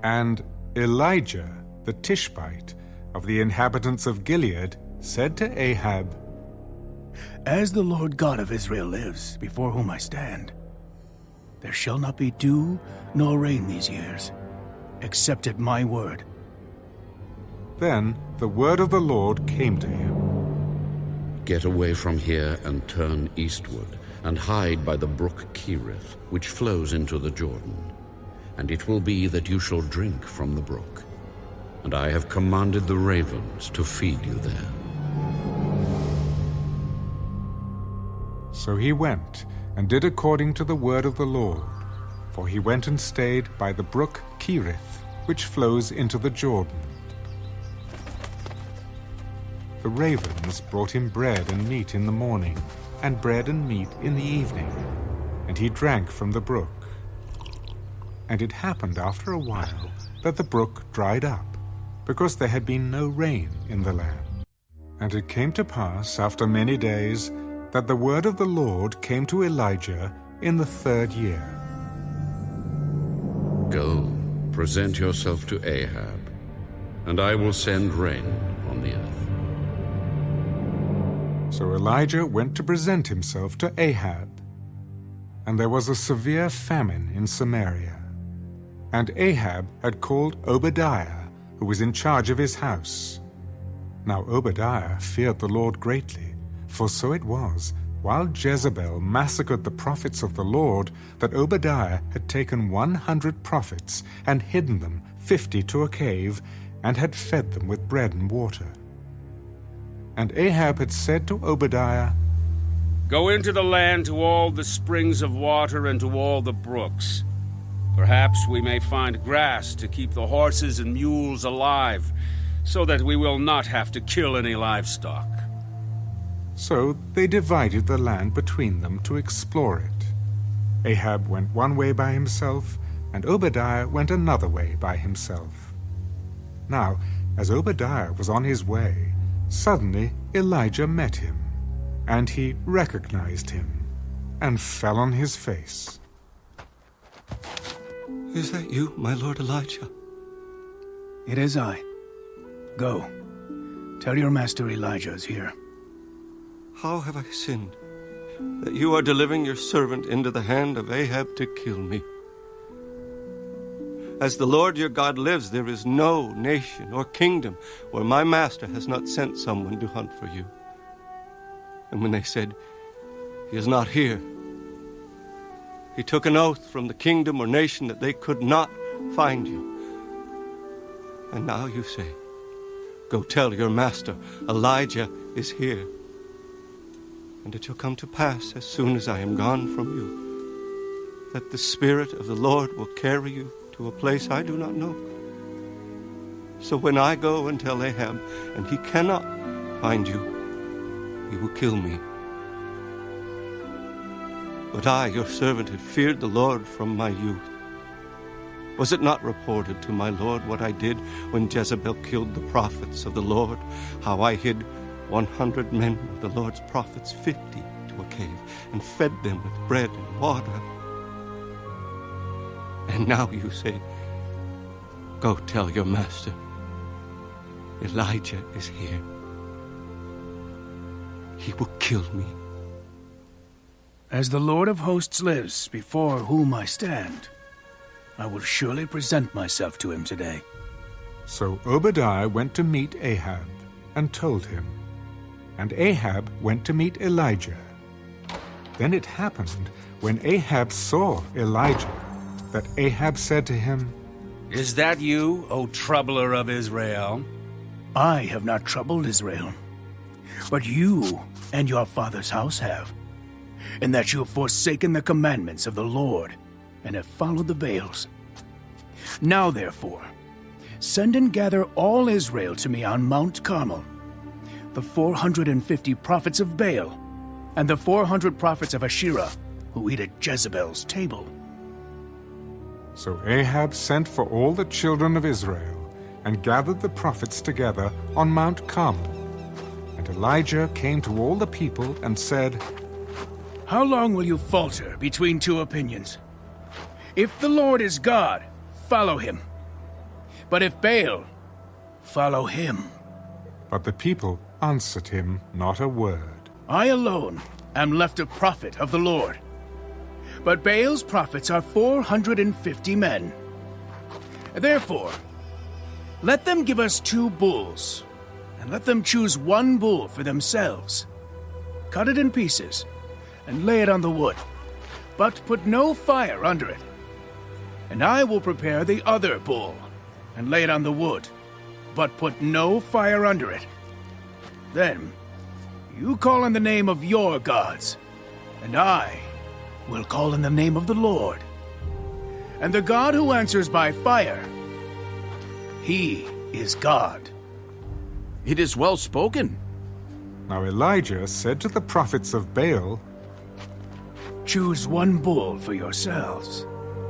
And Elijah, the Tishbite, of the inhabitants of Gilead, said to Ahab, As the Lord God of Israel lives, before whom I stand, there shall not be dew nor rain these years, except at my word. Then the word of the Lord came to him. Get away from here and turn eastward, and hide by the brook Cherith, which flows into the Jordan. And it will be that you shall drink from the brook. And I have commanded the ravens to feed you there. So he went and did according to the word of the Lord, for he went and stayed by the brook Cherith, which flows into the Jordan. The ravens brought him bread and meat in the morning, and bread and meat in the evening, and he drank from the brook. And it happened after a while that the brook dried up, because there had been no rain in the land. And it came to pass after many days that the word of the Lord came to Elijah in the 3rd year. Go, present yourself to Ahab, and I will send rain on the earth. So Elijah went to present himself to Ahab. And there was a severe famine in Samaria. And Ahab had called Obadiah, who was in charge of his house. Now Obadiah feared the Lord greatly, for so it was, while Jezebel massacred the prophets of the Lord, that Obadiah had taken 100 prophets and hidden them 50 to a cave, and had fed them with bread and water. And Ahab had said to Obadiah, Go into the land to all the springs of water and to all the brooks. Perhaps we may find grass to keep the horses and mules alive, so that we will not have to kill any livestock. So they divided the land between them to explore it. Ahab went one way by himself, and Obadiah went another way by himself. Now, as Obadiah was on his way, suddenly Elijah met him, and he recognized him, and fell on his face. Is that you, my lord Elijah? It is I. Go. Tell your master Elijah is here. How have I sinned, that you are delivering your servant into the hand of Ahab to kill me? As the Lord your God lives, there is no nation or kingdom where my master has not sent someone to hunt for you. And when they said, He is not here, he took an oath from the kingdom or nation that they could not find you. And now you say, Go tell your master, Elijah is here. And it shall come to pass, as soon as I am gone from you, that the Spirit of the Lord will carry you to a place I do not know. So when I go and tell Ahab, and he cannot find you, he will kill me. But I, your servant, had feared the Lord from my youth. Was it not reported to my Lord what I did when Jezebel killed the prophets of the Lord, how I hid 100 men of the Lord's prophets, 50 to a cave, and fed them with bread and water? And now you say, Go tell your master, Elijah is here. He will kill me. As the Lord of hosts lives, before whom I stand, I will surely present myself to him today. So Obadiah went to meet Ahab, and told him. And Ahab went to meet Elijah. Then it happened, when Ahab saw Elijah, that Ahab said to him, Is that you, O troubler of Israel? I have not troubled Israel, but you and your father's house have, in that you have forsaken the commandments of the Lord, and have followed the Baals. Now therefore, send and gather all Israel to me on Mount Carmel, the 450 prophets of Baal, and the 400 prophets of Asherah, who eat at Jezebel's table. So Ahab sent for all the children of Israel, and gathered the prophets together on Mount Carmel. And Elijah came to all the people and said, How long will you falter between two opinions? If the Lord is God, follow him. But if Baal, follow him. But the people answered him not a word. I alone am left a prophet of the Lord. But Baal's prophets are 450 men. Therefore, let them give us 2 bulls, and let them choose 1 bull for themselves. Cut it in pieces, and lay it on the wood, but put no fire under it. And I will prepare the other bull, and lay it on the wood, but put no fire under it. Then you call on the name of your gods, and I will call in the name of the Lord. And the God who answers by fire, he is God. It is well spoken. Now Elijah said to the prophets of Baal, Choose 1 bull for yourselves,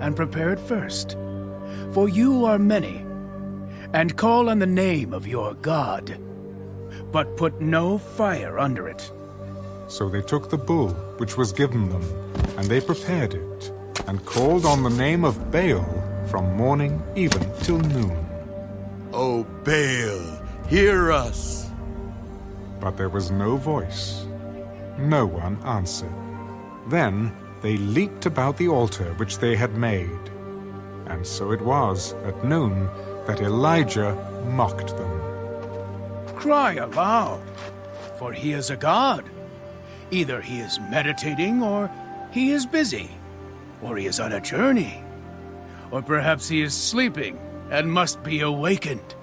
and prepare it first, for you are many, and call on the name of your God, but put no fire under it. So they took the bull which was given them, and they prepared it, and called on the name of Baal from morning even till noon. O Baal, hear us. But there was no voice. No one answered. Then they leaped about the altar which they had made. And so it was at noon that Elijah mocked them. Cry aloud, for he is a god. Either he is meditating, or he is busy, or he is on a journey, or perhaps he is sleeping and must be awakened.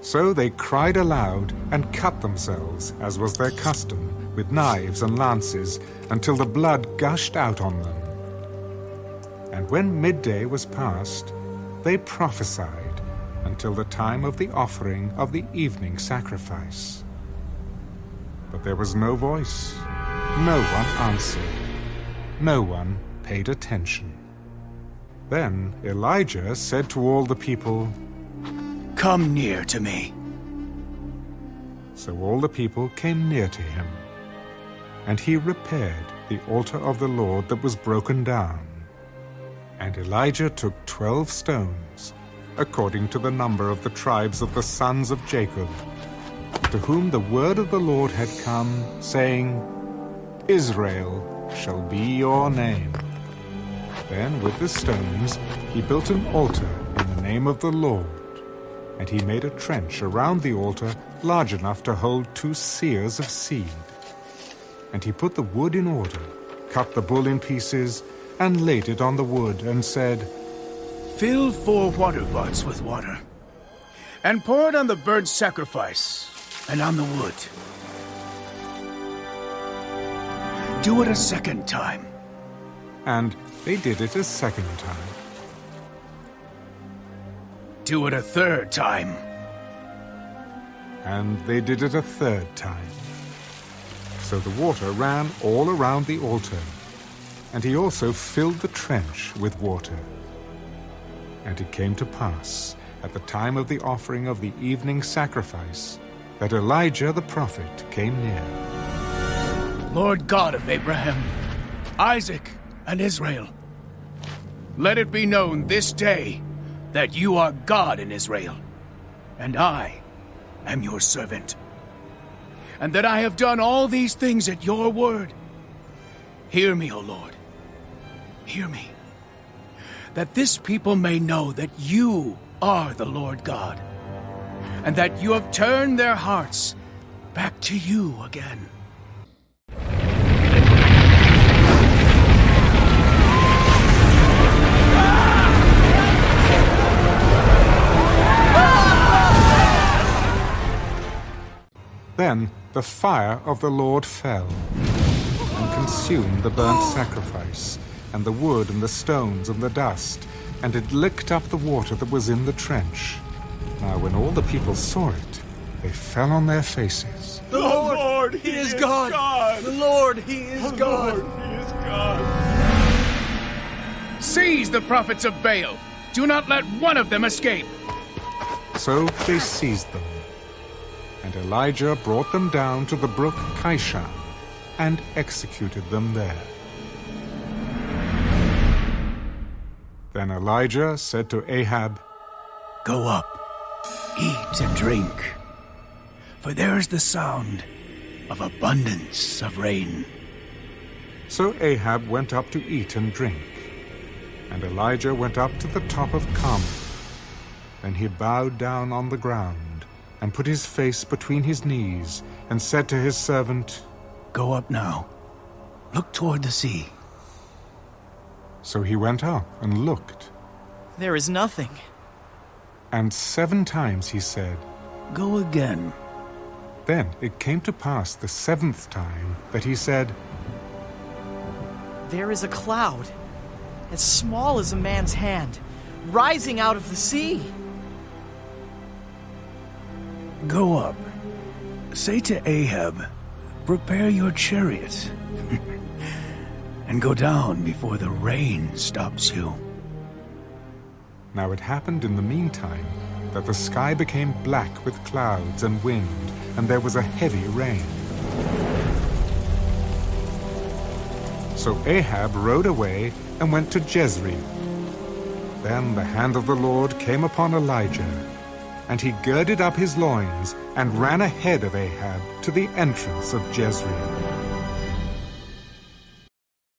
So they cried aloud and cut themselves, as was their custom, with knives and lances, until the blood gushed out on them. And when midday was past, they prophesied until the time of the offering of the evening sacrifice. But there was no voice, no one answered, no one paid attention. Then Elijah said to all the people, Come near to me. So all the people came near to him, and he repaired the altar of the Lord that was broken down. And Elijah took 12 stones, according to the number of the tribes of the sons of Jacob, to whom the word of the Lord had come, saying, Israel shall be your name. Then with the stones he built an altar in the name of the Lord, and he made a trench around the altar large enough to hold 2 seahs of seed. And he put the wood in order, cut the bull in pieces, and laid it on the wood, and said, Fill 4 water pots with water, and pour it on the burnt sacrifice and on the wood. Do it a second time. And they did it a second time. Do it a third time. And they did it a third time. So the water ran all around the altar, and he also filled the trench with water. And it came to pass, at the time of the offering of the evening sacrifice, that Elijah the prophet came near. Lord God of Abraham, Isaac, and Israel, let it be known this day that you are God in Israel, and I am your servant, and that I have done all these things at your word. Hear me, O Lord, hear me, that this people may know that you are the Lord God, and that you have turned their hearts back to you again. Then the fire of the Lord fell, and consumed the burnt sacrifice, and the wood, and the stones, and the dust, and it licked up the water that was in the trench. Now when all the people saw it, they fell on their faces. The Lord, He is God. The Lord, He is God. He is God. Seize the prophets of Baal. Do not let one of them escape. So they seized them. And Elijah brought them down to the brook Kishon, and executed them there. Then Elijah said to Ahab, Go up, eat and drink, for there is the sound of abundance of rain. So Ahab went up to eat and drink, and Elijah went up to the top of Carmel. Then he bowed down on the ground, and put his face between his knees, and said to his servant, Go up now, look toward the sea. So he went up and looked, There is nothing. and 7 times he said, Go again. Then it came to pass the 7th time that he said, There is a cloud, as small as a man's hand, rising out of the sea. Go up. Say to Ahab, Prepare your chariot, and go down before the rain stops you. Now it happened in the meantime that the sky became black with clouds and wind, and there was a heavy rain. So Ahab rode away and went to Jezreel. Then the hand of the Lord came upon Elijah, and he girded up his loins and ran ahead of Ahab to the entrance of Jezreel.